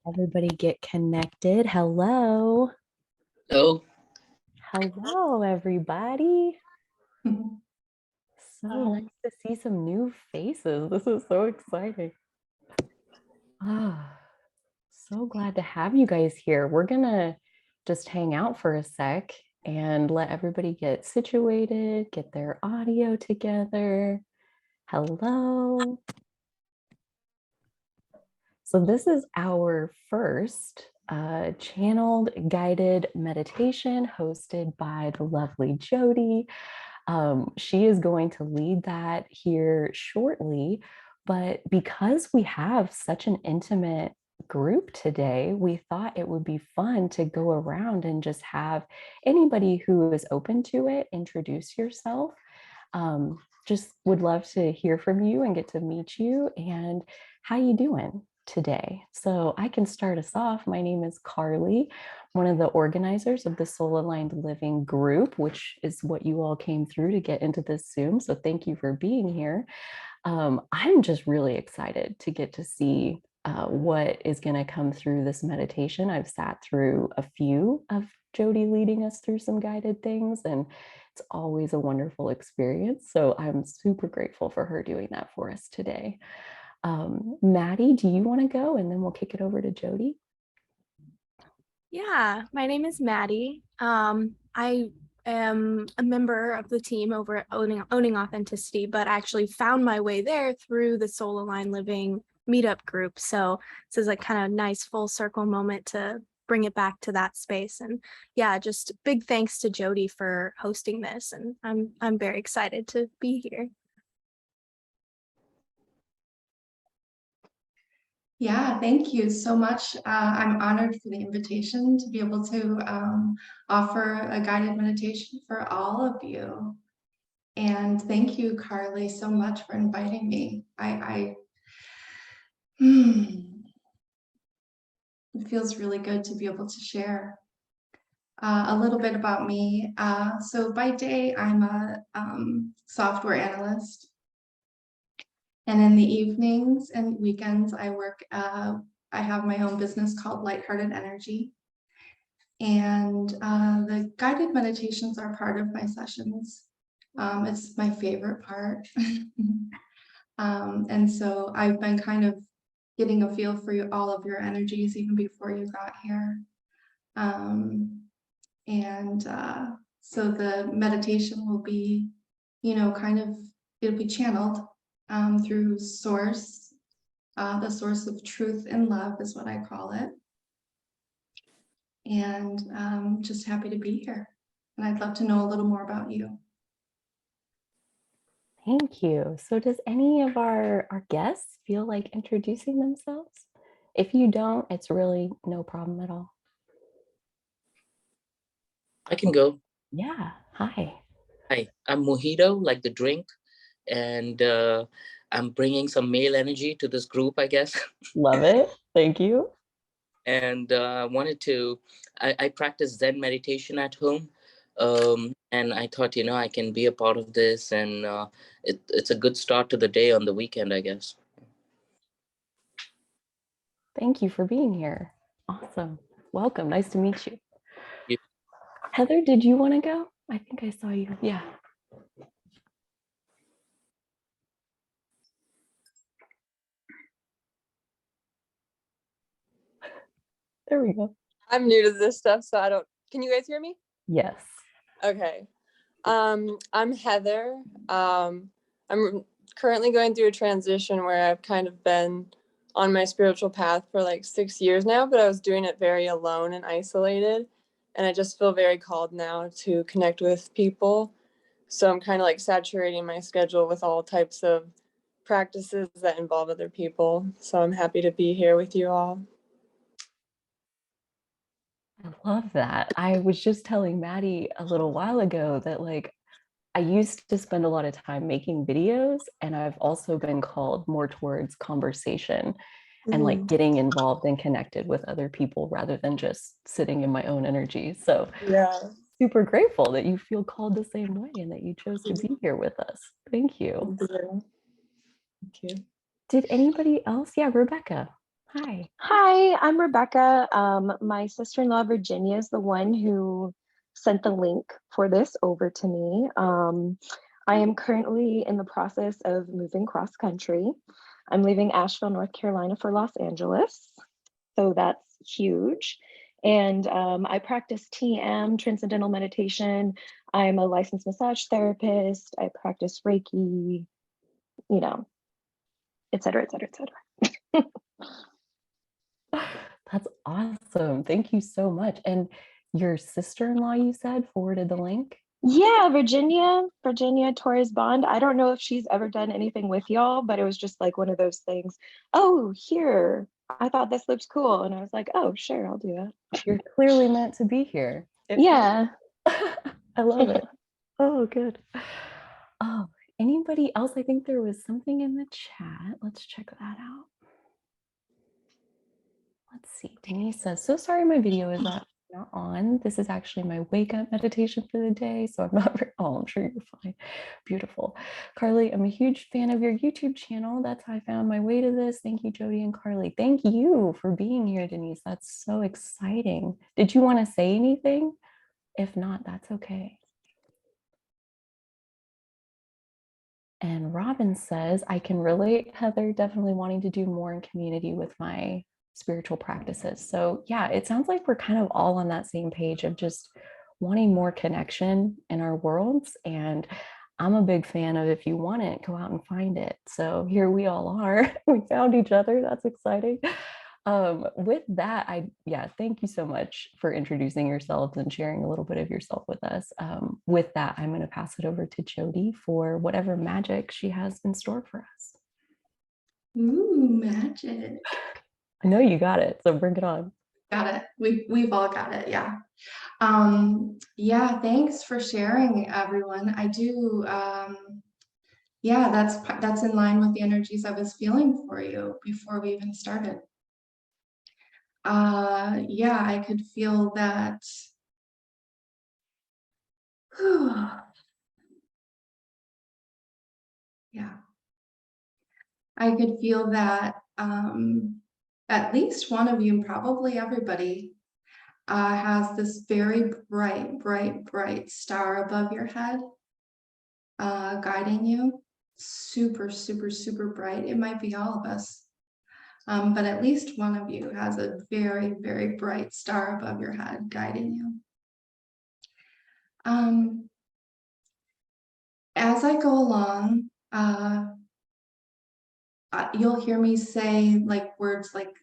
Everybody get connected. Hello. Hello. Hello, everybody. So nice to see some new faces. This is so exciting. So glad to have you guys here. We're gonna just hang out for a sec and let everybody get situated, get their audio together. Hello. So this is our first channeled guided meditation hosted by the lovely Jodi. She is going to lead that here shortly, but because we have such an intimate group today, we thought it would be fun to go around and just have anybody who is open to it introduce yourself. Just would love to hear from you and get to meet you. And how you doing today? So I can start us off. My name is Carly, one of the organizers of the Soul Aligned Living group, which is what you all came through to get into this Zoom. So thank you for being here. I'm just really excited to get to see what is going to come through this meditation. I've sat through a few of Jodi leading us through some guided things, and it's always a wonderful experience. So I'm super grateful for her doing that for us today. Maddie, do you want to go? And then we'll kick it over to Jodi. Yeah, my name is Maddie. I am a member of the team over at Owning Authenticity, but I actually found my way there through the Soul Aligned Living meetup group. So this is a kind of nice full circle moment to bring it back to that space. And yeah, just big thanks to Jodi for hosting this. And I'm very excited to be here. Yeah, thank you so much. I'm honored for the invitation to be able to offer a guided meditation for all of you. And thank you, Carly, so much for inviting me. It feels really good to be able to share a little bit about me. So by day, I'm a software analyst. And in the evenings and weekends, I work, I have my own business called Lighthearted Energy. And the guided meditations are part of my sessions. It's my favorite part. And so I've been kind of getting a feel for all of your energies even before you got here. So the meditation will be, it'll be channeled through source. The source of truth and love is what I call it. And just happy to be here. And I'd love to know a little more about you. Thank you. So does any of our guests feel like introducing themselves? If you don't, it's really no problem at all. I can go. Yeah. Hi. Hi, I'm Mojito, like the drink, and I'm bringing some male energy to this group, I guess. Love it. Thank you. And I practice Zen meditation at home. And I thought, I can be a part of this, and it's a good start to the day on the weekend, I guess. Thank you for being here. Awesome. Welcome. Nice to meet you. Yeah. Heather, did you want to go? I think I saw you. Yeah. There we go. I'm new to this stuff, so can you guys hear me? Yes. Okay. I'm Heather. I'm currently going through a transition where I've kind of been on my spiritual path for like 6 years now, but I was doing it very alone and isolated. And I just feel very called now to connect with people. So I'm kind of like saturating my schedule with all types of practices that involve other people. So I'm happy to be here with you all. I love that. I was just telling Maddie a little while ago that I used to spend a lot of time making videos, and I've also been called more towards conversation and getting involved and connected with other people rather than just sitting in my own energy. So yeah, super grateful that you feel called the same way and that you chose to be here with us. Thank you. Thank you. Did anybody else? Yeah, Rebecca. Hi. Hi, I'm Rebecca. My sister-in-law Virginia is the one who sent the link for this over to me. I am currently in the process of moving cross country. I'm leaving Asheville, North Carolina for Los Angeles. So that's huge. And I practice TM, Transcendental Meditation. I'm a licensed massage therapist. I practice Reiki, you know, et cetera, et cetera, et cetera. That's awesome. Thank you so much. And your sister-in-law, you said, forwarded the link? Yeah, Virginia Torres Bond. I don't know if she's ever done anything with y'all, but it was just like one of those things. Oh, here, I thought this looks cool. And I was like, oh, sure, I'll do that. You're clearly meant to be here. Yeah. I love it. Oh, good. Oh, anybody else? I think there was something in the chat. Let's check that out. Let's see. Denise says, so sorry my video is not on. This is actually my wake up meditation for the day. So I'm not very, oh, I'm sure you're fine. Beautiful. Carly, I'm a huge fan of your YouTube channel. That's how I found my way to this. Thank you, Jodi and Carly. Thank you for being here, Denise. That's so exciting. Did you want to say anything? If not, that's okay. And Robin says, I can relate, Heather, definitely wanting to do more in community with my spiritual practices. So yeah, it sounds like we're kind of all on that same page of just wanting more connection in our worlds. And I'm a big fan of if you want it, go out and find it. So here we all are. We found each other. That's exciting. With that, thank you so much for introducing yourselves and sharing a little bit of yourself with us. With that, I'm going to pass it over to Jodi for whatever magic she has in store for us. Ooh, magic. I know you got it, so bring it on. Got it. We've all got it. Yeah. Yeah, thanks for sharing, everyone. I do, yeah, that's in line with the energies I was feeling for you before we even started. Yeah, I could feel that. Yeah, I could feel that at least one of you, probably everybody, has this very bright, bright, bright star above your head, guiding you. Super, super, super bright. It might be all of us. But at least one of you has a very, very bright star above your head guiding you. As I go along, you'll hear me say like words like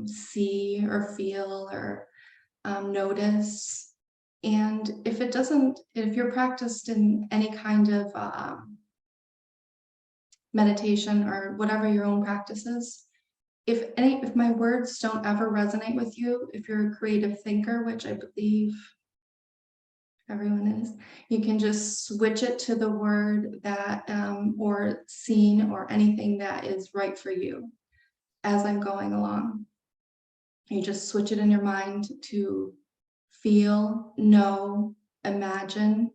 see or feel or notice. And if you're practiced in any kind of meditation or whatever your own practice is, if my words don't ever resonate with you, if you're a creative thinker, which I believe everyone is, you can just switch it to the word that or scene or anything that is right for you as I'm going along. You just switch it in your mind to feel, know, imagine,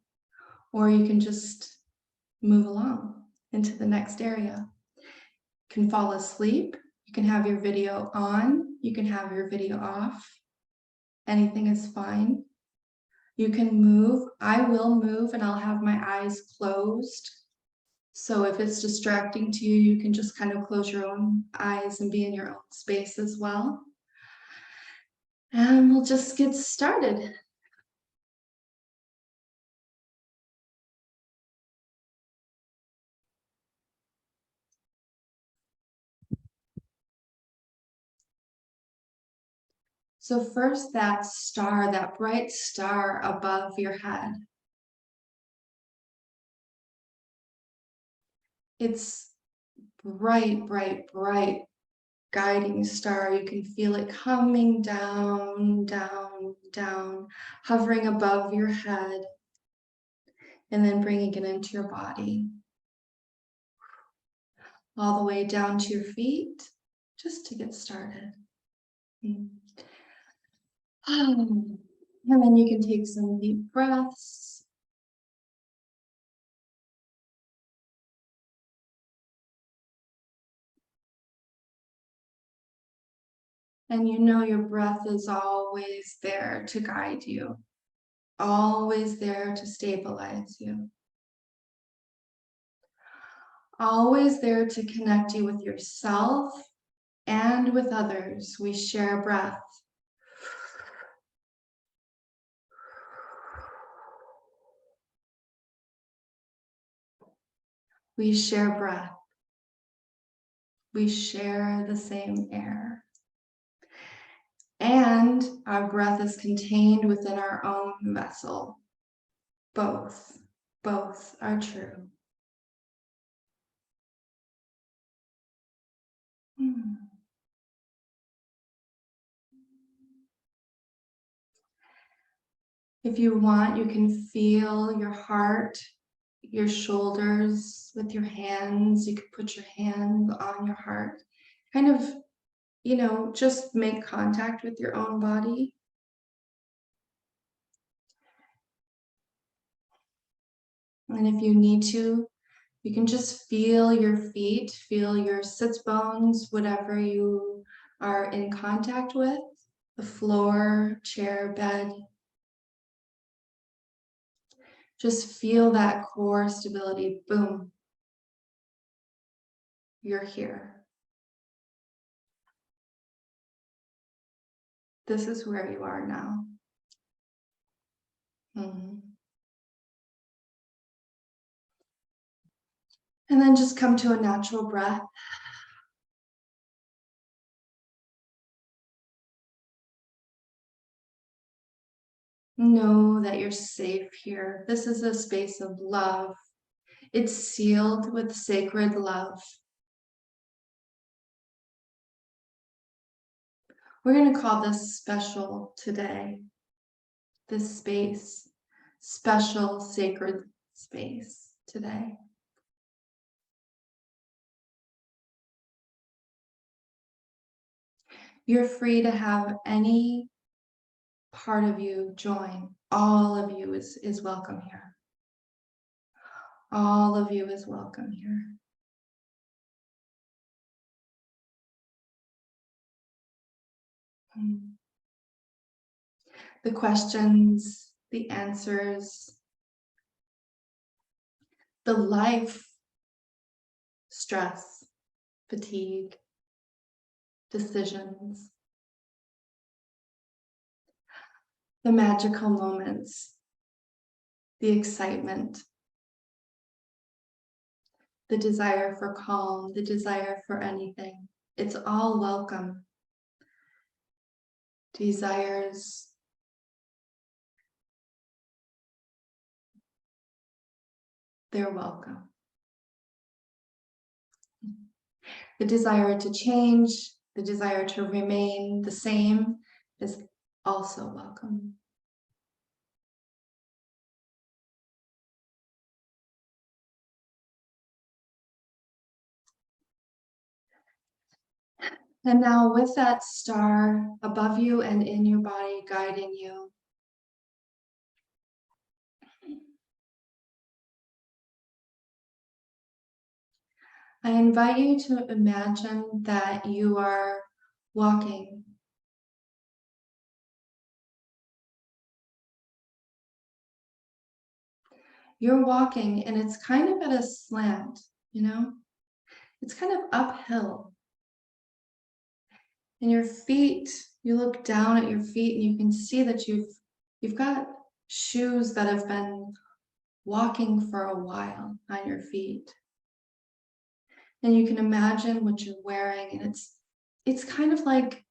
or you can just move along into the next area. You can fall asleep. You can have your video on, you can have your video off. Anything is fine. You can move. I will move and I'll have my eyes closed. So if it's distracting to you, you can just kind of close your own eyes and be in your own space as well. And we'll just get started. So first, that star, that bright star above your head. It's bright, bright, bright, guiding star. You can feel it coming down, down, down, hovering above your head, and then bringing it into your body. All the way down to your feet, just to get started. And then you can take some deep breaths. And you know your breath is always there to guide you, always there to stabilize you, always there to connect you with yourself and with others. We share breath. We share breath. We share the same air. And our breath is contained within our own vessel. Both are true. If you want, you can feel your heart, your shoulders with your hands. You could put your hand on your heart. Kind of, just make contact with your own body. And if you need to, you can just feel your feet, feel your sits bones, whatever you are in contact with, the floor, chair, bed. Just feel that core stability. Boom. You're here. This is where you are now. And then just come to a natural breath. Know that you're safe here. This is a space of love. It's sealed with sacred love. We're going to call this special today. This space, special, sacred space today. You're free to have any part of you join. All of you is welcome here. All of you is welcome here. The questions, the answers, the life, stress, fatigue, decisions, the magical moments, the excitement, the desire for calm, the desire for anything. It's all welcome. Desires, they're welcome. The desire to change, the desire to remain the same is also welcome. And now with that star above you and in your body guiding you, I invite you to imagine that you are walking. You're walking and it's kind of at a slant, It's kind of uphill. And your feet, you look down at your feet and you can see that you've got shoes that have been walking for a while on your feet. And you can imagine what you're wearing, and it's kind of like,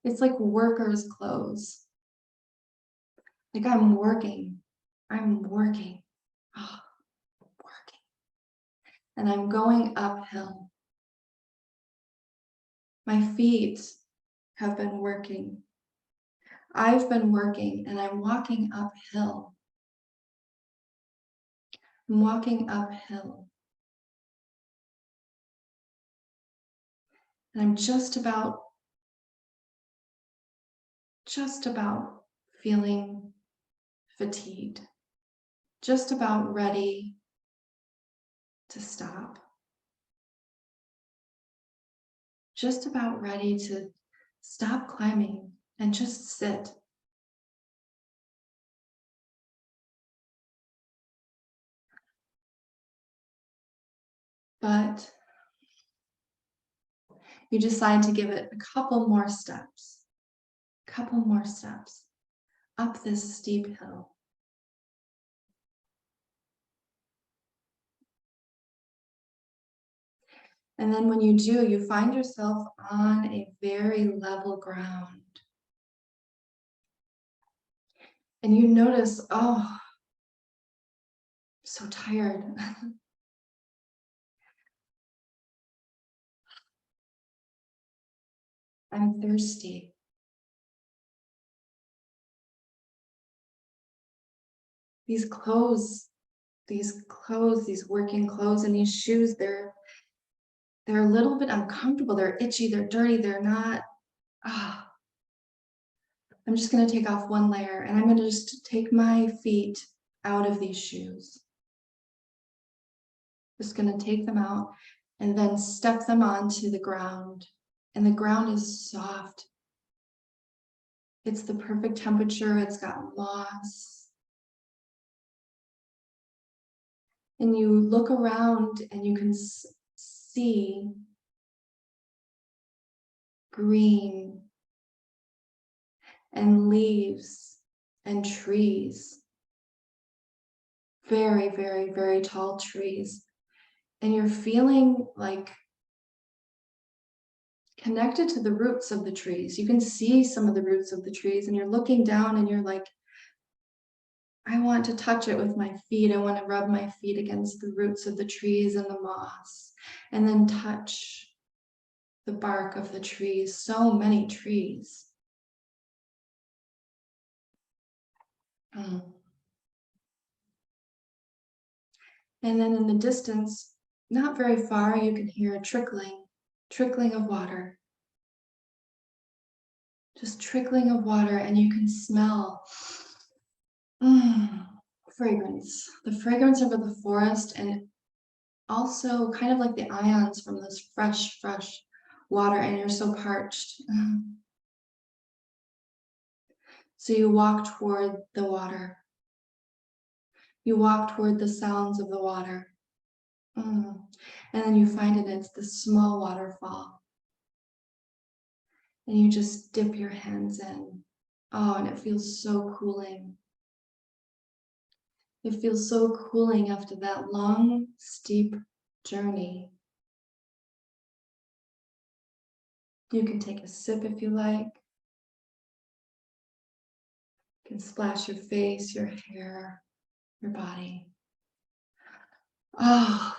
it's like workers' clothes. Like I'm working, oh, working. And I'm going uphill. My feet have been working. I've been working and I'm walking uphill. I'm walking uphill. And I'm just about just about feeling fatigued, just about ready to stop, just about ready to stop climbing and just sit. But you decide to give it a couple more steps up this steep hill. And then when you do, you find yourself on a very level ground. And you notice, oh, I'm so tired. I'm thirsty. These clothes, these working clothes and these shoes, they're a little bit uncomfortable. They're itchy, they're dirty, they're not, I'm just gonna take off one layer and I'm gonna just take my feet out of these shoes. Just gonna take them out and then step them onto the ground. And the ground is soft. It's the perfect temperature, it's got moss. And you look around and you can see green and leaves and trees. Very, very, very tall trees. And you're feeling like connected to the roots of the trees. You can see some of the roots of the trees and you're looking down and you're like, I want to touch it with my feet. I want to rub my feet against the roots of the trees and the moss, and then touch the bark of the trees. So many trees. And then in the distance, not very far, you can hear a trickling of water. Just trickling of water, and you can smell fragrance. The fragrance of the forest, and also kind of like the ions from this fresh water, and you're so parched. So you walk toward the water. You walk toward the sounds of the water. And then you find it's this small waterfall. And you just dip your hands in. Oh, and it feels so cooling. It feels so cooling after that long, steep journey. You can take a sip if you like. You can splash your face, your hair, your body. Oh,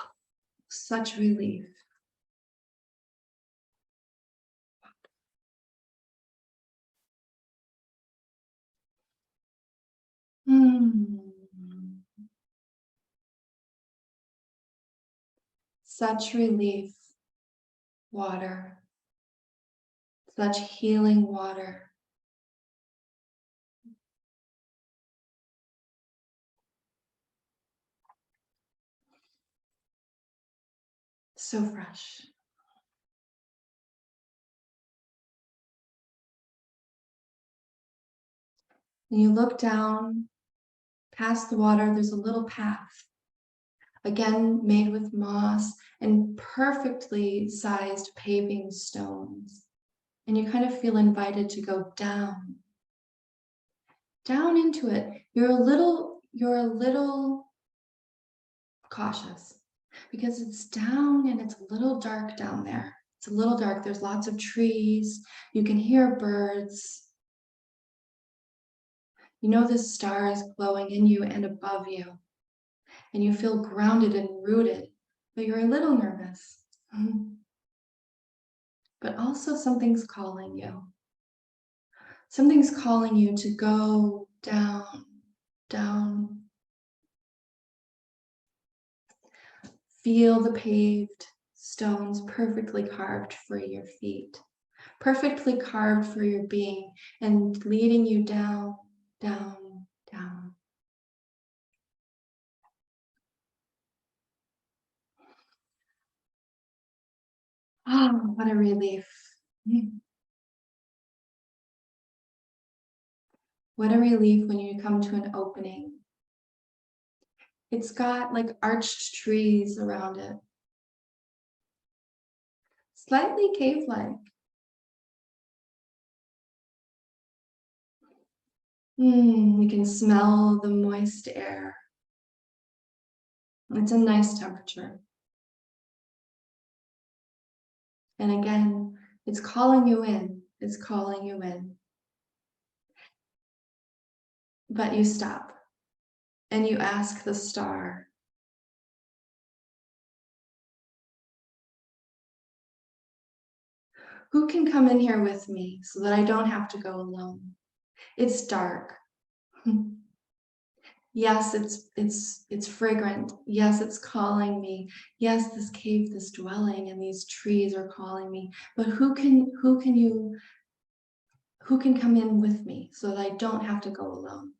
such relief. Such relief, water, such healing water. So fresh. And you look down past the water, there's a little path, again made with moss and perfectly sized paving stones. And you kind of feel invited to go down into it. You're a little cautious because it's down and it's a little dark down there. It's a little dark. There's lots of trees. You can hear birds. You know the star is glowing in you and above you. And you feel grounded and rooted, but you're a little nervous. But also something's calling you. Something's calling you to go down, down. Feel the paved stones perfectly carved for your feet. perfectly carved for your being and leading you down, down, down. Oh, what a relief. What a relief when you come to an opening. It's got like arched trees around it. Slightly cave-like. You can smell the moist air. It's a nice temperature. And again, it's calling you in. It's calling you in. But you stop and you ask the star, who can come in here with me so that I don't have to go alone? It's dark. Yes, it's fragrant. Yes, it's calling me. Yes, this cave, this dwelling, and these trees are calling me. But who can come in with me so that I don't have to go alone?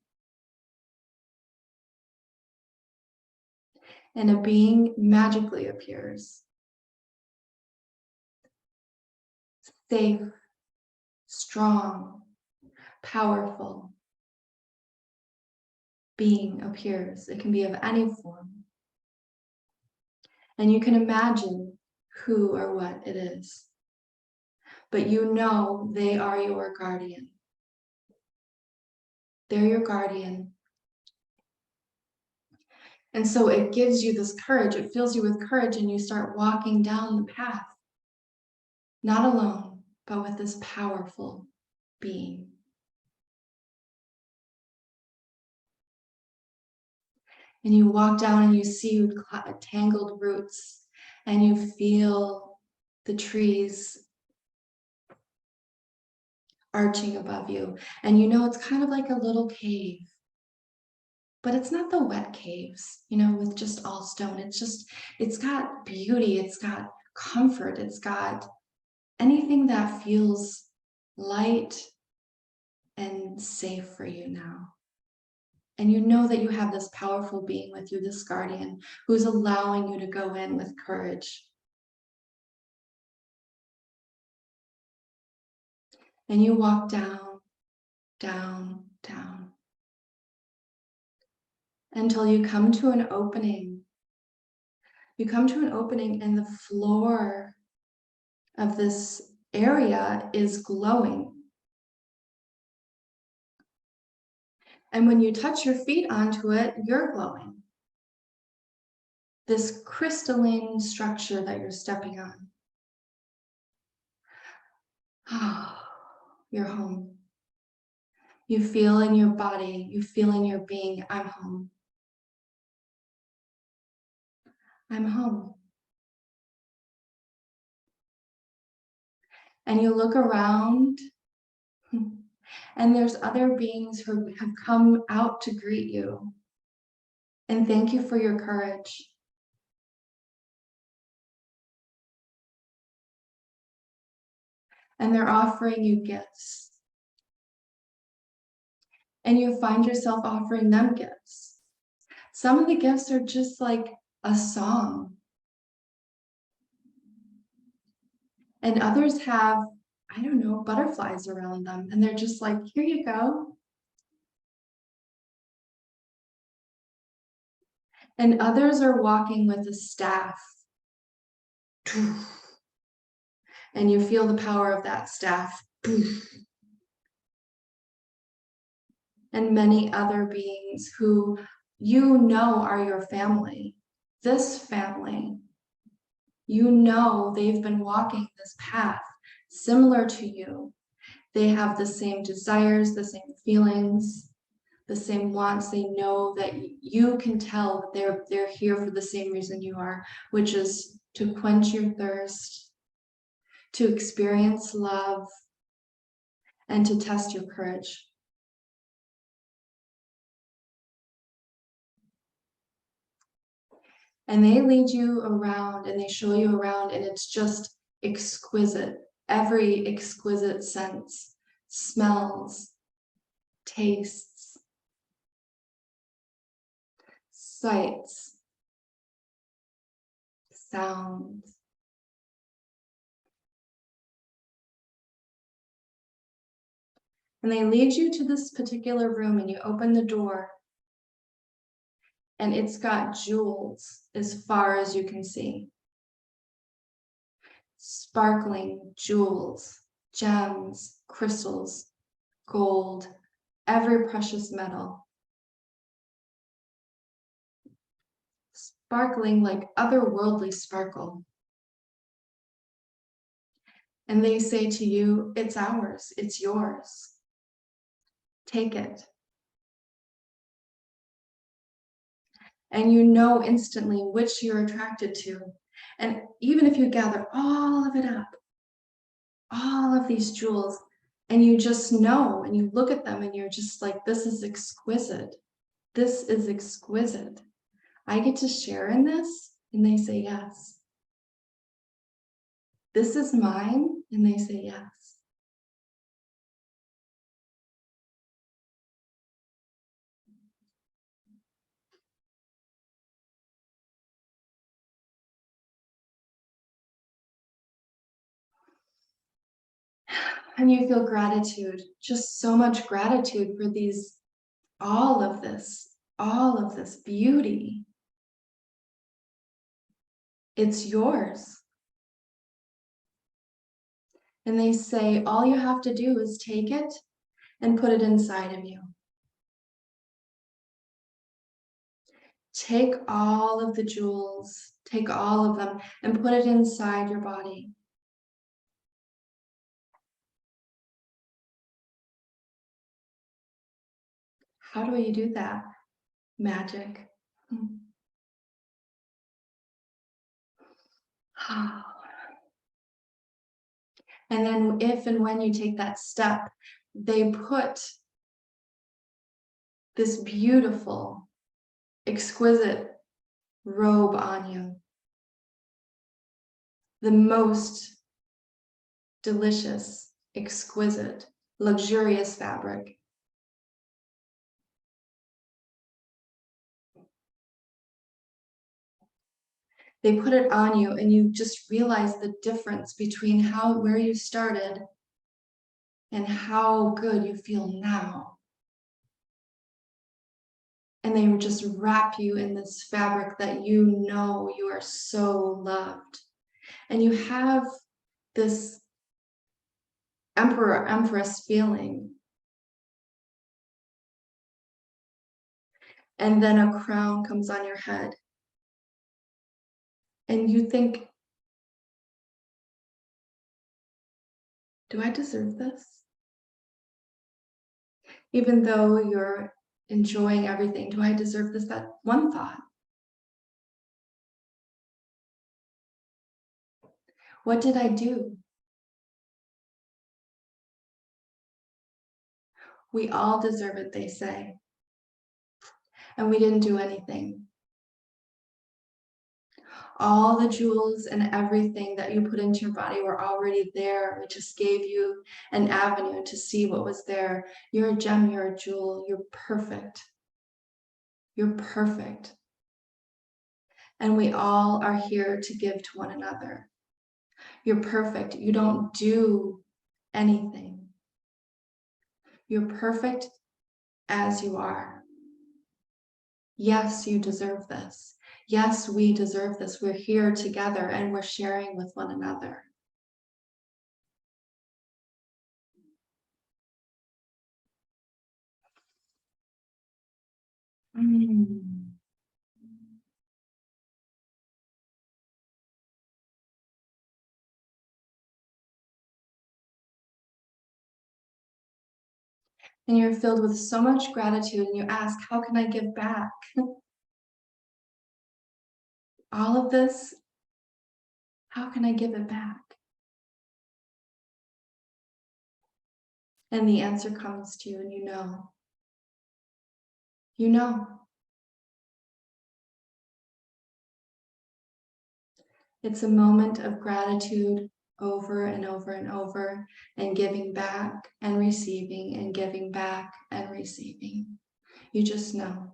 And a being magically appears. Safe, strong, powerful. Being appears. It can be of any form. And you can imagine who or what it is. But you know they are your guardian. They're your guardian. And so it gives you this courage. It fills you with courage and you start walking down the path. Not alone, but with this powerful being. And you walk down and you see tangled roots and you feel the trees arching above you. And you know it's kind of like a little cave. But it's not the wet caves, with just all stone. It's got beauty, it's got comfort, it's got anything that feels light and safe for you now. And you know that you have this powerful being with you, this guardian, who's allowing you to go in with courage. And you walk down, down, down, until you come to an opening. You come to an opening and the floor of this area is glowing. And when you touch your feet onto it, you're glowing. This crystalline structure that you're stepping on. You're home. You feel in your body, you feel in your being, I'm home. I'm home. And you look around and there's other beings who have come out to greet you and thank you for your courage. And they're offering you gifts. And you find yourself offering them gifts. Some of the gifts are just like a song. And others have, I don't know, butterflies around them. And they're just like, here you go. And others are walking with a staff. And you feel the power of that staff. And many other beings who you know are your family. This family. You know they've been walking this path similar to you. They have the same desires, the same feelings, the same wants. They know that you can tell that they're here for the same reason you are, which is to quench your thirst, to experience love, and to test your courage. And they lead you around and they show you around, and it's just exquisite. every exquisite sense, smells, tastes, sights, sounds. And they lead you to this particular room, and you open the door, and it's got jewels as far as you can see. Sparkling jewels, gems, crystals, gold, every precious metal. Sparkling like otherworldly sparkle. And they say to you, it's ours, it's yours. Take it. And you know instantly which you're attracted to. And even if you gather all of it up, all of these jewels, and you just know, and you look at them and you're just like, this is exquisite. This is exquisite. I get to share in this? And they say yes. This is mine? And they say yes. And you feel gratitude, just so much gratitude for these, all of this beauty. It's yours. And they say, all you have to do is take it and put it inside of you. Take all of the jewels, take all of them and put it inside your body. How do you do that? Magic. And then if and when you take that step, they put this beautiful, exquisite robe on you. The most delicious, exquisite, luxurious fabric. They put it on you and you just realize the difference between where you started and how good you feel now. And they just wrap you in this fabric that you know you are so loved. And you have this emperor, empress feeling. And then a crown comes on your head. And you think, do I deserve this? Even though you're enjoying everything, do I deserve this? That one thought. What did I do? We all deserve it, they say. And we didn't do anything. All the jewels and everything that you put into your body were already there. We just gave you an avenue to see what was there. You're a gem, you're a jewel, you're perfect. You're perfect. And we all are here to give to one another. You're perfect. You don't do anything. You're perfect as you are. Yes, you deserve this. Yes, we deserve this. We're here together and we're sharing with one another. Mm. And you're filled with so much gratitude and you ask, how can I give back? All of this, how can I give it back? And the answer comes to you and you know. You know. It's a moment of gratitude over and over and over, and giving back and receiving and giving back and receiving. You just know.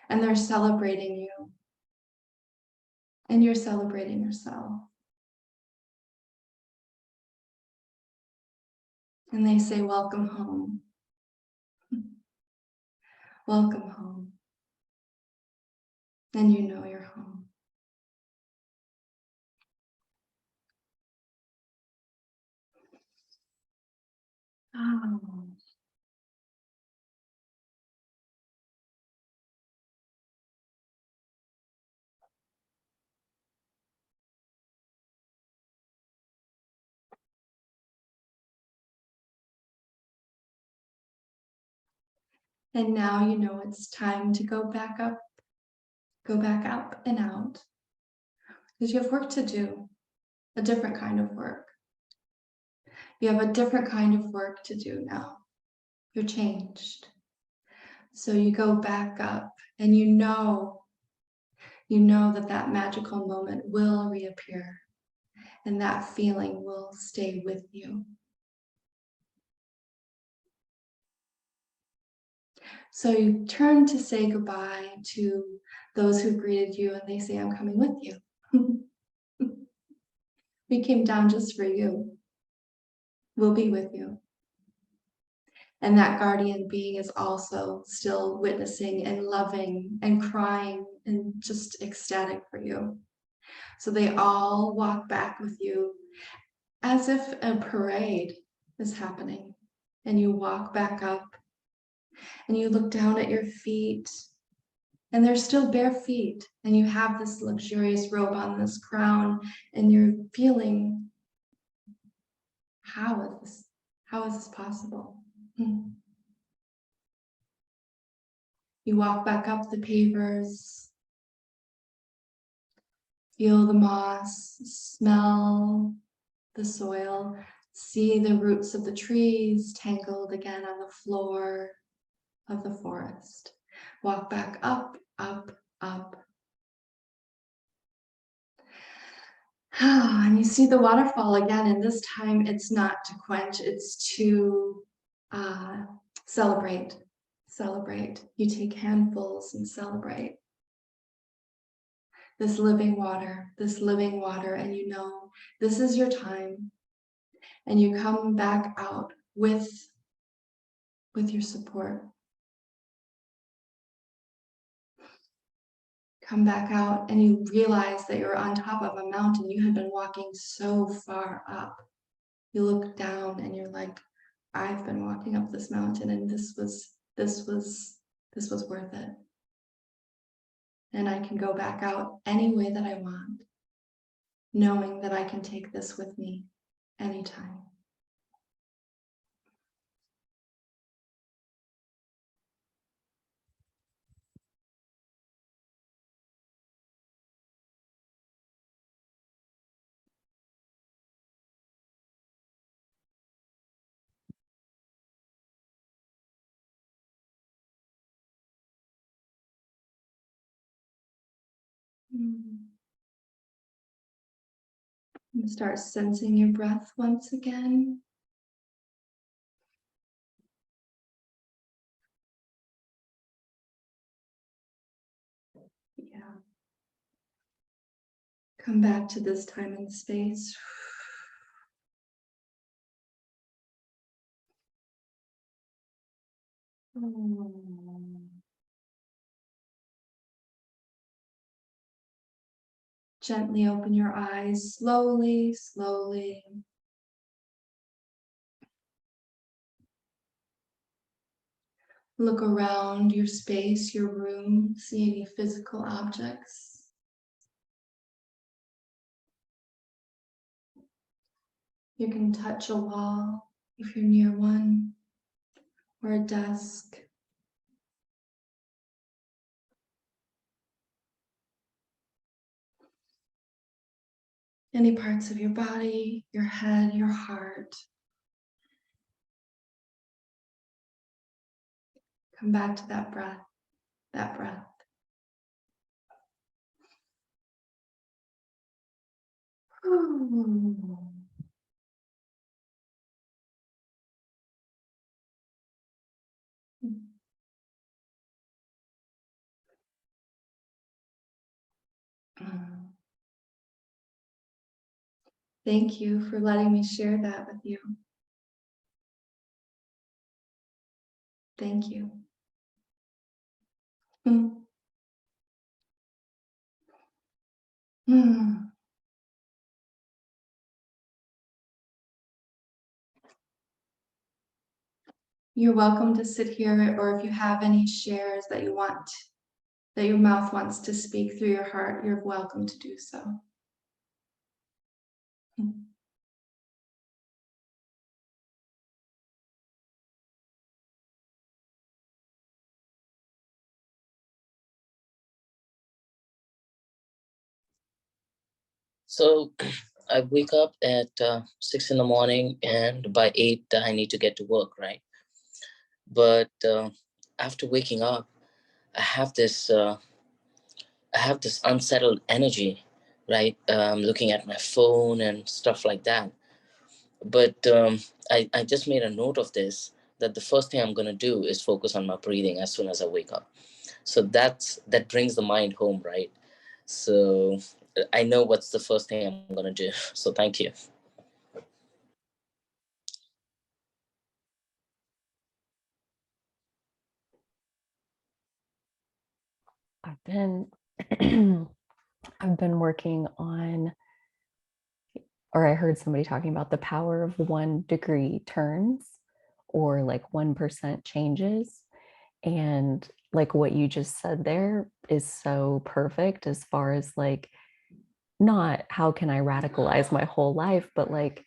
And they're celebrating you. And you're celebrating yourself. And they say, welcome home. Welcome home. And you know you're home. Oh. And now you know it's time to go back up and out, because you have work to do, a different kind of work. You have a different kind of work to do now. You're changed. So you go back up, and you know that that magical moment will reappear, and that feeling will stay with you. So you turn to say goodbye to those who greeted you, and they say, I'm coming with you. We came down just for you. We'll be with you. And that guardian being is also still witnessing and loving and crying and just ecstatic for you. So they all walk back with you as if a parade is happening. And you walk back up and you look down at your feet, and they're still bare feet. And you have this luxurious robe on, this crown, and you're feeling, how is this possible? You walk back up the pavers, feel the moss, smell the soil, see the roots of the trees tangled again on the floor of the forest. Walk back up, up, up. And you see the waterfall again, and this time it's not to quench, it's to celebrate. Celebrate. You take handfuls and celebrate. This living water, and you know this is your time. And you come back out with your support. Come back out and you realize that you're on top of a mountain. You had been walking so far up. You look down and you're like, I've been walking up this mountain, and this was worth it. And I can go back out any way that I want, knowing that I can take this with me anytime. And start sensing your breath once again. Yeah. Come back to this time and space. Gently open your eyes, slowly, slowly. Look around your space, your room, see any physical objects. You can touch a wall if you're near one, or a desk. Any parts of your body, your head, your heart. Come back to that breath, that breath. Thank you for letting me share that with you. Thank you. Mm. Mm. You're welcome to sit here, or if you have any shares that you want, that your mouth wants to speak through your heart, you're welcome to do so. Mm. So I wake up at 6 in the morning, and by 8 I need to get to work, right? But after waking up, I have this unsettled energy, right? Looking at my phone and stuff like that. But I just made a note of this, that the first thing I'm gonna do is focus on my breathing as soon as I wake up. So that brings the mind home, right? So I know what's the first thing I'm gonna do. So thank you. I've been I've been working on, or I heard somebody talking about the power of 1 degree turns, or like 1% changes. And like what you just said there is so perfect, as far as like, not how can I radicalize my whole life, but like,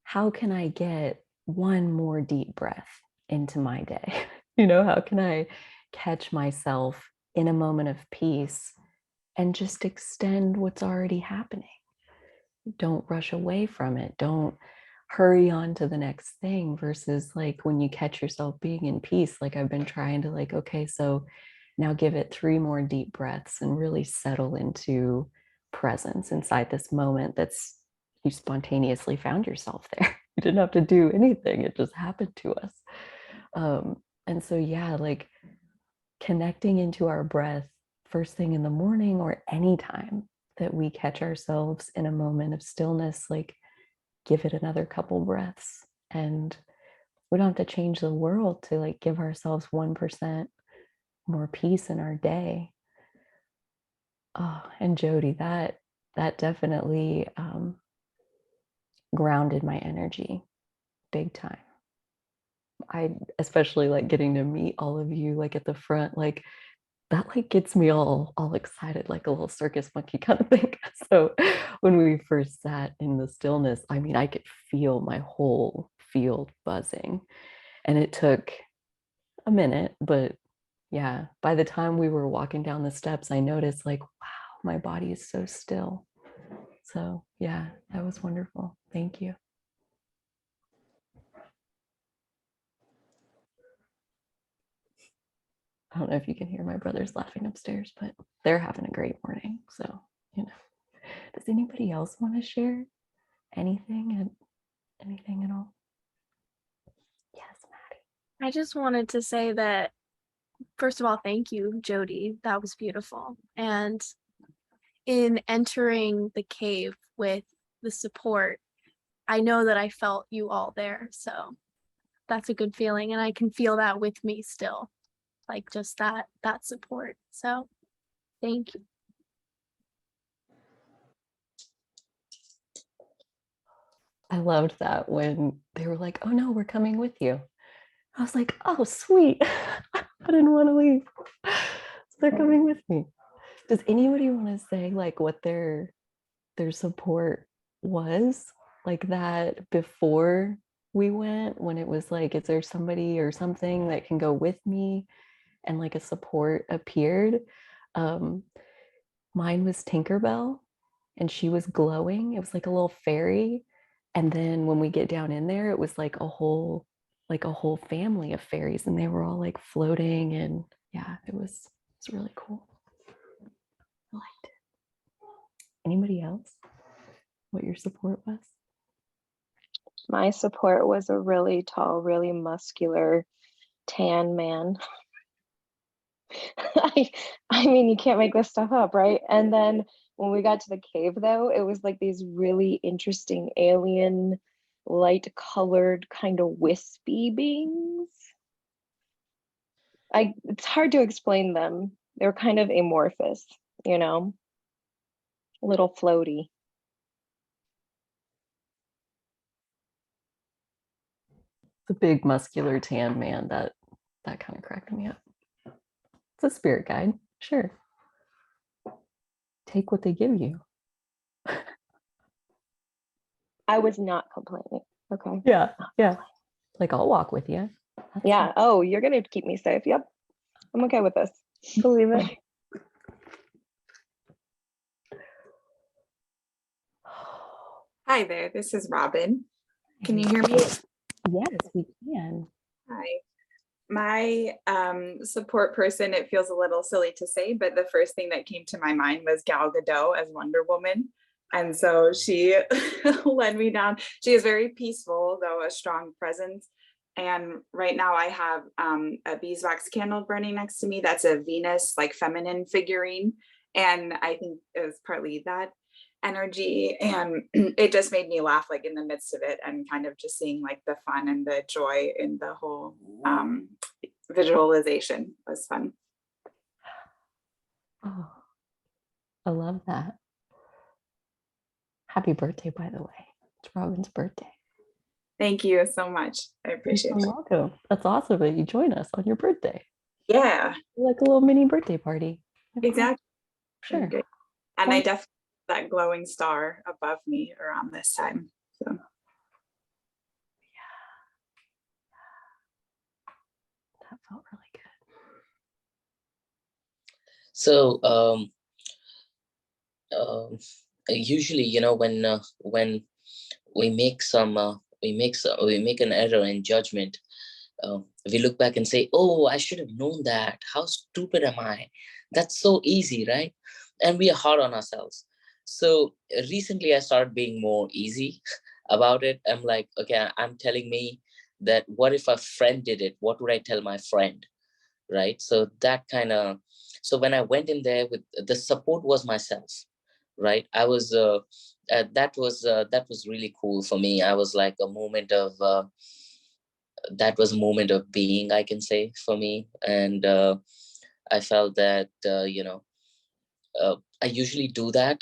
how can I get one more deep breath into my day? How can I catch myself in a moment of peace and just extend what's already happening? Don't rush away from it. Don't hurry on to the next thing, versus like when you catch yourself being in peace, like I've been trying to like, okay, so now give it 3 more deep breaths and really settle into presence inside this moment that's, you spontaneously found yourself there. You didn't have to do anything. It just happened to us. And so, yeah, like connecting into our breath first thing in the morning, or anytime that we catch ourselves in a moment of stillness, like give it another couple breaths. And we don't have to change the world to like give ourselves 1% more peace in our day. Oh, and Jodi, that definitely grounded my energy big time. I especially like getting to meet all of you like at the front, like that like gets me all excited, like a little circus monkey kind of thing. So when we first sat in the stillness, I mean, I could feel my whole field buzzing, and it took a minute, but yeah, by the time we were walking down the steps, I noticed like, wow, my body is so still. So yeah, that was wonderful. Thank you. I don't know if you can hear my brothers laughing upstairs, but they're having a great morning. So, does anybody else want to share anything at all? Yes, Maddie. I just wanted to say that, first of all, thank you, Jodi. That was beautiful. And in entering the cave with the support, I know that I felt you all there. So that's a good feeling. And I can feel that with me still, like just that support. So thank you. I loved that when they were like, oh no, we're coming with you. I was like, oh, sweet. I didn't want to leave. So they're coming with me. Does anybody want to say like what their support was, like that before we went, when it was like, is there somebody or something that can go with me? And like a support appeared. Um, Mine was Tinkerbell, and she was glowing. It was like a little fairy. And then when we get down in there, it was like a whole family of fairies, and they were all like floating, and yeah, it's really cool. I liked it. Anybody else? What your support was? My support was a really tall, really muscular, tan man. I mean, you can't make this stuff up, right? And then When we got to the cave, though, it was like these really interesting alien, light colored, kind of wispy beings. It's hard to explain them. They're kind of amorphous, you know, a little floaty. The big muscular tan man, that kind of cracked me up. It's a spirit guide, sure. Take what they give you. I was not complaining. Okay. Yeah, yeah. Like, I'll walk with you. That's Yeah. Oh, you're gonna keep me safe. Yep. I'm okay with this. believe it. Hi there, this is Robin. Can you hear me? Yes, we can. Hi. My support person, it feels a little silly to say, but the first thing that came to my mind was Gal Gadot as Wonder Woman. And so she led me down. She is very peaceful, though a strong presence. And right now I have a beeswax candle burning next to me. That's a Venus, like feminine figurine. And I think it was partly that energy. And it just made me laugh, like in the midst of it, and kind of just seeing like the fun and the joy in the whole visualization was fun. Oh, I love that. Happy birthday, by the way. It's Robin's birthday. Thank you so much. I appreciate You're it. welcome. That's awesome that you join us on your birthday. Yeah, Like a little mini birthday party. exactly. Sure. Good. And I definitely that glowing star above me around this time. So That felt really good. So usually, you know, when we make we make an error in judgment, we look back and say, oh, I should have known that. How stupid am I? That's so easy, right? And we are hard on ourselves. So recently I started being more easy about it. I'm like, okay, I'm telling me that what if a friend did it? What would I tell my friend? Right? So that kind of, so when I went in there, with the support was myself, right? I was that was really cool for me. I was like a moment of that was a moment of being, I can say, for me. And I felt that I usually do that,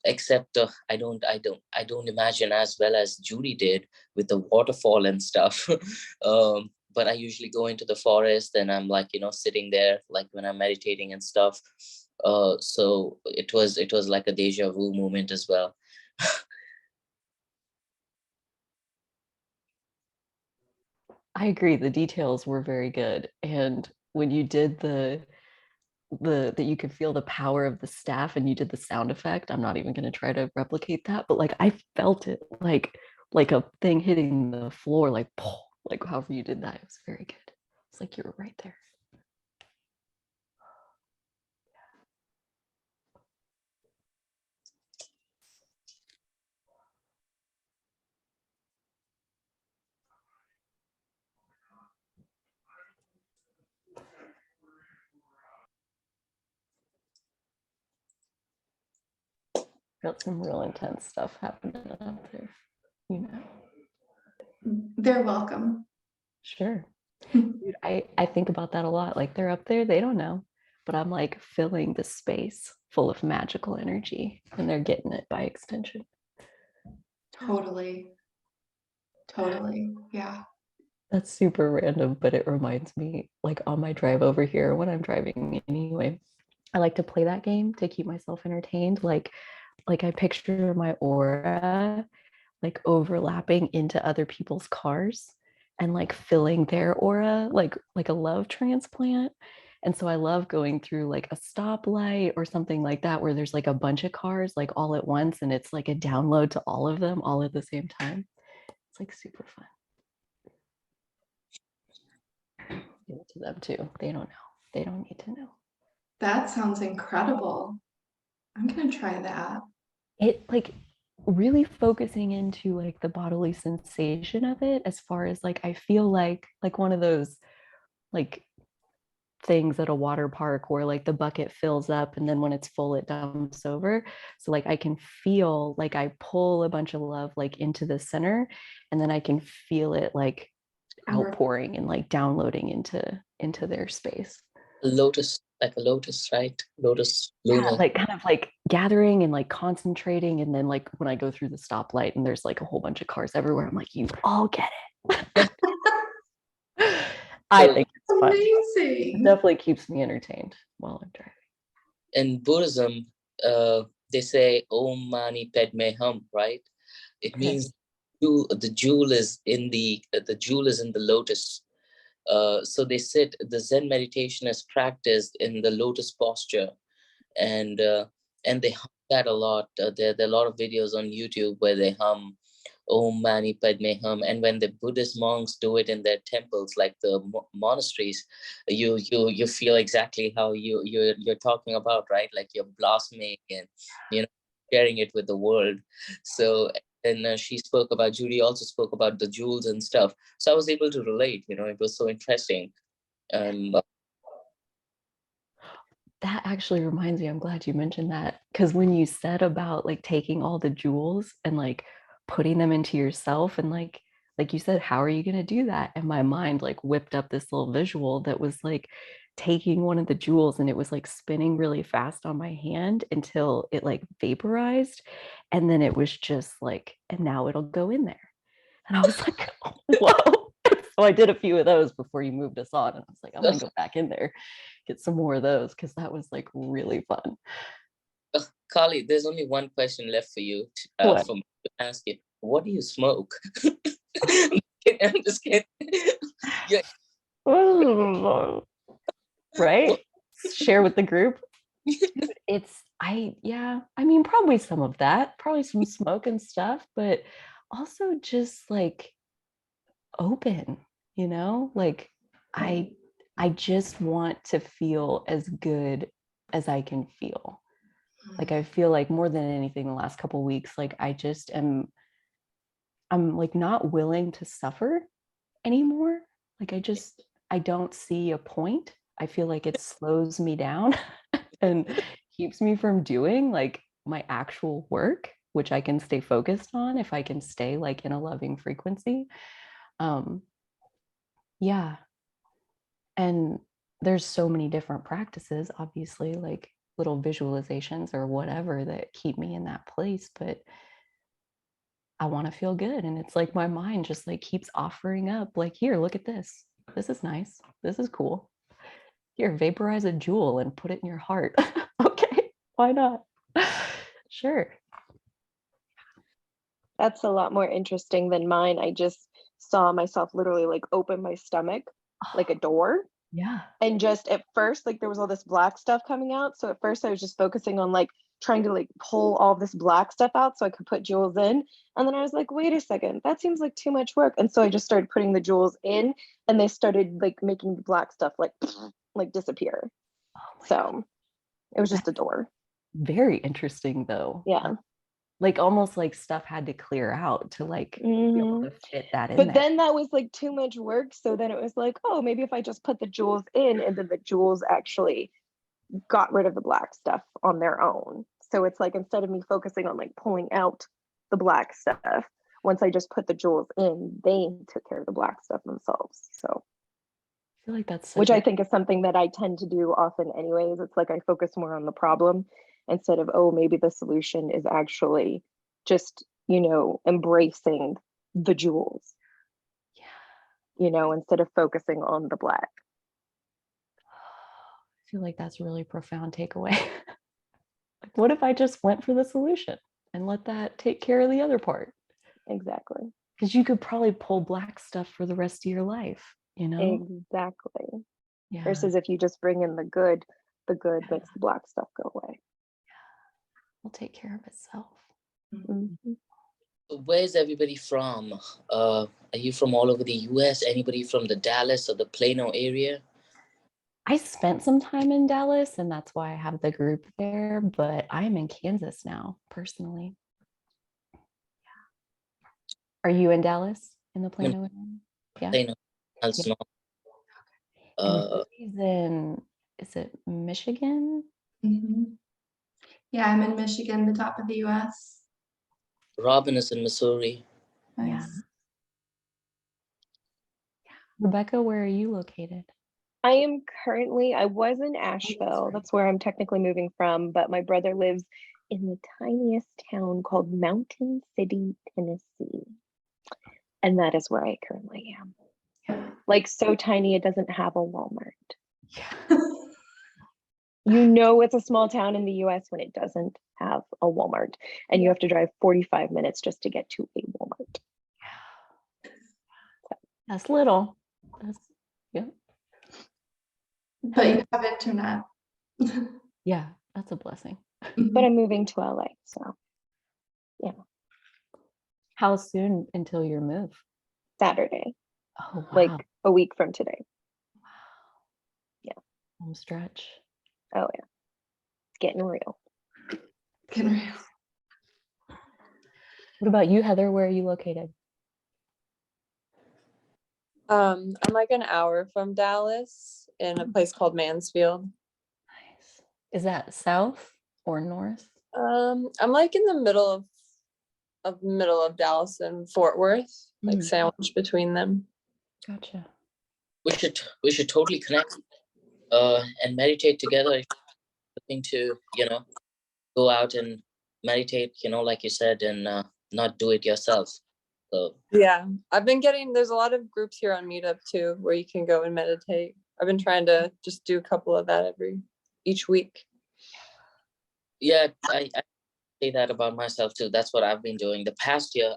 except I don't imagine as well as Judy did with the waterfall and stuff. But I usually go into the forest and I'm like, sitting there, like when I'm meditating and stuff. So it was like a deja vu moment as well. I agree. The details were very good. And when you did that you could feel the power of the staff and you did the sound effect, I'm not even going to try to replicate that, but like I felt it like a thing hitting the floor, like however you did that. It was very good. It's like you were right there. Got some real intense stuff happening up there, They're welcome. Sure. Dude, I think about that a lot. Like they're up there, they don't know, but I'm like filling the space full of magical energy and they're getting it by extension. Totally. Yeah. That's super random, but it reminds me, like on my drive over here when I'm driving anyway, I like to play that game to keep myself entertained. Like I picture my aura like overlapping into other people's cars and like filling their aura like a love transplant. And so I love going through like a stoplight or something like that where there's like a bunch of cars like all at once and it's like a download to all of them all at the same time. It's like super fun. Give it to them too. They don't know. They don't need to know. That sounds incredible. I'm gonna try that. It like really focusing into like the bodily sensation of it, as far as like I feel like one of those like things at a water park where like the bucket fills up and then when it's full it dumps over. So like I can feel like I pull a bunch of love like into the center, and then I can feel it like outpouring and like downloading into their space. Lotus, like a lotus, right? Lotus Yeah, Luna. like kind of like gathering and like concentrating, and then like when I go through the stoplight and there's like a whole bunch of cars everywhere, I'm like, you all get it. I think it's fun. It Amazing. definitely keeps me entertained while I'm driving. In Buddhism, they say Om Mani Padme Hum, right? It means the jewel is in the jewel is in the lotus. So they sit. The Zen meditation is practiced in the lotus posture, and they hum that a lot. There are a lot of videos on YouTube where they hum Om Mani Padme Hum, and when the Buddhist monks do it in their temples, like the monasteries, you feel exactly how you're talking about, right? Like you're blossoming and sharing it with the world. So and she spoke about Judy also spoke about the jewels and stuff. So I was able to relate. It was so interesting. That actually reminds me, I'm glad you mentioned that, because when you said about like taking all the jewels and like putting them into yourself, and like you said, how are you going to do that? And my mind like whipped up this little visual that was like taking one of the jewels and it was like spinning really fast on my hand until it like vaporized, and then it was just like, and now it'll go in there. And I was like, whoa. So I did a few of those before you moved us on. And I was like, I'm going to go back in there, get some more of those, because that was like really fun. Carly, there's only one question left for you for me to ask you. What do you smoke? I'm just kidding. Yeah. Right? Share with the group. I mean, probably some of that, probably some smoke and stuff, but also just like open, like I just want to feel as good as I can feel. Like I feel like more than anything the last couple of weeks, like I'm like not willing to suffer anymore. Like I don't see a point. I feel like it slows me down and keeps me from doing like my actual work, which I can stay focused on if I can stay like in a loving frequency. Yeah. And there's so many different practices, obviously, like little visualizations or whatever that keep me in that place, but I want to feel good. And it's like my mind just like keeps offering up, like, here, look at this. This is nice. This is cool. Here, vaporize a jewel and put it in your heart. Okay, why not? Sure. That's a lot more interesting than mine. I just saw myself literally like open my stomach like a door. Yeah. And just at first, like there was all this black stuff coming out. So at first I was just focusing on like trying to like pull all this black stuff out so I could put jewels in. And then I was like, wait a second, that seems like too much work. And so I just started putting the jewels in, and they started like making the black stuff like like disappear. So God. It was just a door. Very interesting though. Yeah. Like almost like stuff had to clear out to like be able to fit that in but there. Then that was like too much work. So then it was like, oh, maybe if I just put the jewels in, and then the jewels actually got rid of the black stuff on their own. So it's like, instead of me focusing on like pulling out the black stuff, once I just put the jewels in, they took care of the black stuff themselves. So I feel like that's which I think is something that I tend to do often anyways. It's like I focus more on the problem instead of, oh, maybe the solution is actually just, embracing the jewels. Yeah. Instead of focusing on the black. I feel like that's a really profound takeaway. Like, what if I just went for the solution and let that take care of the other part? Exactly. Because you could probably pull black stuff for the rest of your life, Exactly. Yeah. Versus if you just bring in the good makes the black stuff go away. Will take care of itself. Mm-hmm. Where's everybody from? Are you from all over the US? Anybody from the Dallas or the Plano area? I spent some time in Dallas, and that's why I have the group there, but I'm in Kansas now, personally. Are you in Dallas, in the Plano area? Plano. Yeah. And Uh, Jodi's in, is it Michigan? Mhm. Yeah, I'm in Michigan, the top of the US. Robin is in Missouri. Yeah. Nice. Rebecca, where are you located? I was in Asheville. That's where I'm technically moving from, but my brother lives in the tiniest town called Mountain City, Tennessee. And that is where I currently am. Yeah. Like so tiny, it doesn't have a Walmart. Yeah. You know it's a small town in the US when it doesn't have a Walmart, and you have to drive 45 minutes just to get to a Walmart. That's little. That's, yeah. But you have internet. Yeah, that's a blessing. But I'm moving to LA, so yeah, How soon until your move? Saturday, Oh, wow. like a week from today. Yeah. Home stretch. Oh yeah, it's getting real. Getting real. What about you, Heather? Where are you located? I'm like an hour from Dallas in a place called Mansfield. Nice. Is that south or north? I'm like in the middle of Dallas and Fort Worth, like sandwiched between them. Gotcha. We should totally connect and meditate together. If you're looking to, go out and meditate, like you said, and not do it yourself. So Yeah, there's a lot of groups here on Meetup too, where you can go and meditate. I've been trying to just do a couple of that each week. yeah, I say that about myself too. That's what I've been doing. The past year,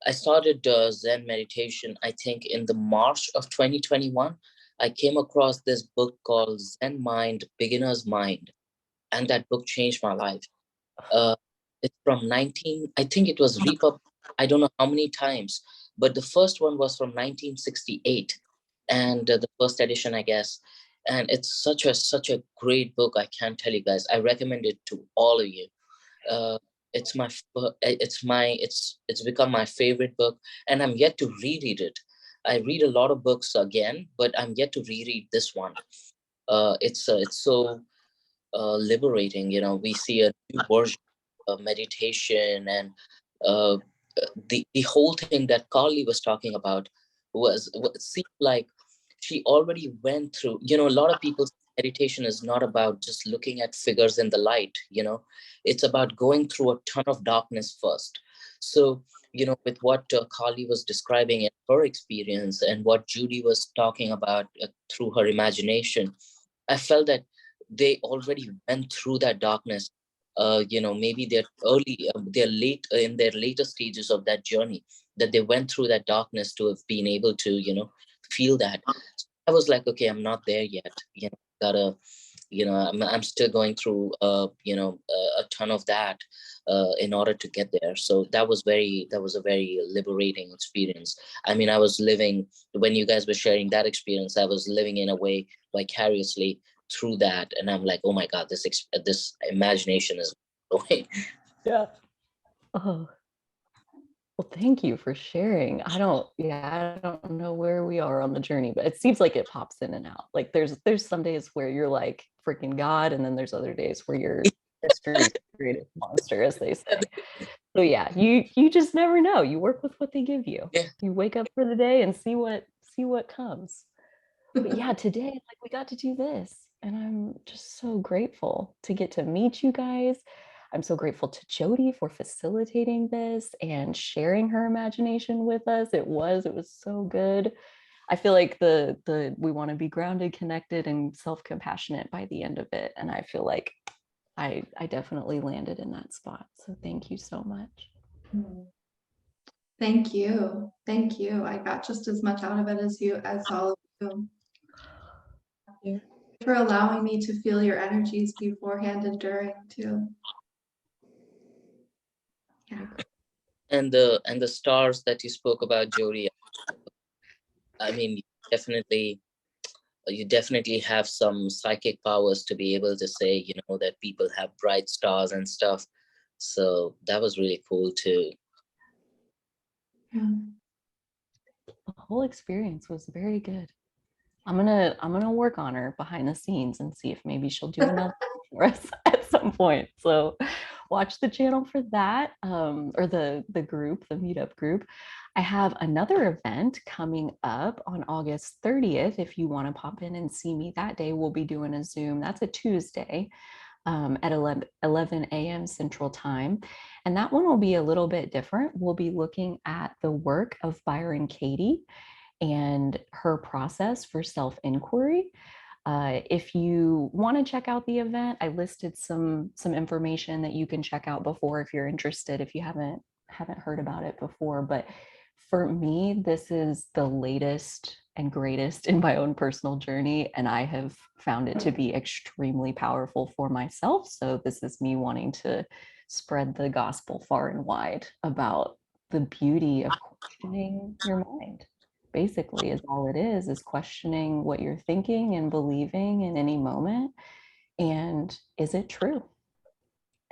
I started Zen meditation, I think in the March of 2021. I came across this book called Zen Mind, Beginner's Mind. And that book changed my life. Uh, it's from I think it was repub, I don't know how many times, but the first one was from 1968, and the first edition, I guess. And it's such a great book. I can't tell you guys. I recommend it to all of you. Uh, it's become my favorite book, and I'm yet to reread it. I read a lot of books again, but I'm yet to reread this one. It's so liberating. We see a new version of meditation, and uh, the whole thing that Carly was talking about seemed like she already went through. A lot of people say meditation is not about just looking at figures in the light. It's about going through a ton of darkness first. So with what Carly was describing in her experience and what Judy was talking about through her imagination, I felt that they already went through that darkness. Maybe they're late in their later stages of that journey, that they went through that darkness to have been able to, feel that. So I was like, okay, I'm not there yet. Gotta, I'm still going through, a ton of that in order to get there. So that was a very liberating experience. I mean, I was living, when you guys were sharing that experience, I was living in a way vicariously through that, and I'm like, oh my god, this imagination is going. Yeah. Oh, well, thank you for sharing. I don't know where we are on the journey, but it seems like it pops in and out. Like there's some days where you're like freaking God, and then there's other days where you're history's greatest monster, as they say. So yeah, you just never know. You work with what they give you. Yeah. You wake up for the day and see what comes. But yeah, today, like, we got to do this, and I'm just so grateful to get to meet you guys. I'm so grateful to Jodi for facilitating this and sharing her imagination with us. It was so good. I feel like the we want to be grounded, connected, and self-compassionate by the end of it. And I feel like I definitely landed in that spot. So thank you so much. Thank you. Thank you. I got just as much out of it as all of you. Yeah. For allowing me to feel your energies beforehand and during too. Yeah. And the stars that you spoke about, Jody, I mean, you definitely have some psychic powers to be able to say, that people have bright stars and stuff. So that was really cool too. Yeah. The whole experience was very good. I'm gonna work on her behind the scenes and see if maybe she'll do another for us at some point. So watch the channel for that, or the group, the meetup group. I have another event coming up on August 30th. If you want to pop in and see me that day, we'll be doing a Zoom. That's a Tuesday at 11 a.m. Central Time. And that one will be a little bit different. We'll be looking at the work of Byron Katie and her process for self-inquiry. If you want to check out the event, I listed some information that you can check out before if you're interested, if you haven't heard about it before. But for me, this is the latest and greatest in my own personal journey, and I have found it to be extremely powerful for myself. So this is me wanting to spread the gospel far and wide about the beauty of questioning your mind. Basically, is all it is questioning what you're thinking and believing in any moment. And is it true?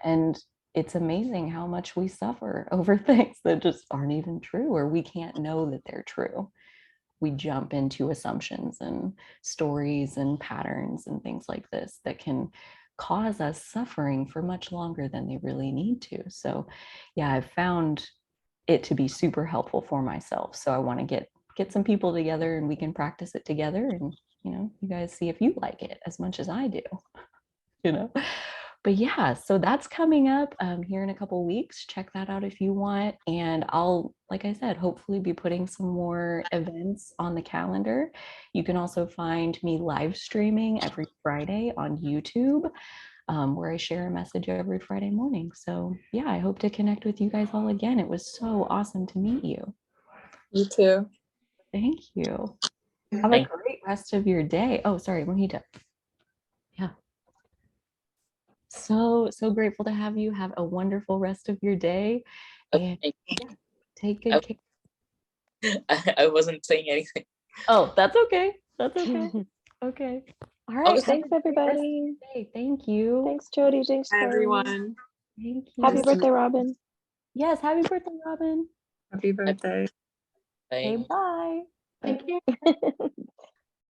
And it's amazing how much we suffer over things that just aren't even true, or we can't know that they're true. We jump into assumptions and stories and patterns and things like this that can cause us suffering for much longer than they really need to. So yeah, I've found it to be super helpful for myself. So I want to get some people together and we can practice it together, and you guys see if you like it as much as I do. But yeah, so that's coming up here in a couple weeks. Check that out if you want. And I'll, like I said, hopefully be putting some more events on the calendar. You can also find me live streaming every Friday on YouTube, where I share a message every Friday morning. So yeah, I hope to connect with you guys all again. It was so awesome to meet you. You too. Thank you. Have a great rest of your day. Oh, sorry, Mohita. Yeah. So grateful to have you. Have a wonderful rest of your day. And yeah, take good care. I wasn't saying anything. Oh, that's okay. That's okay. Okay. All right. Thanks, everybody. Thank you. Thanks, Jodi. Thanks, Hi, Carly. everyone. Thank you. Happy birthday, Robin. Yes, happy birthday, Robin. Happy birthday. Bye. Okay, bye. Thank you.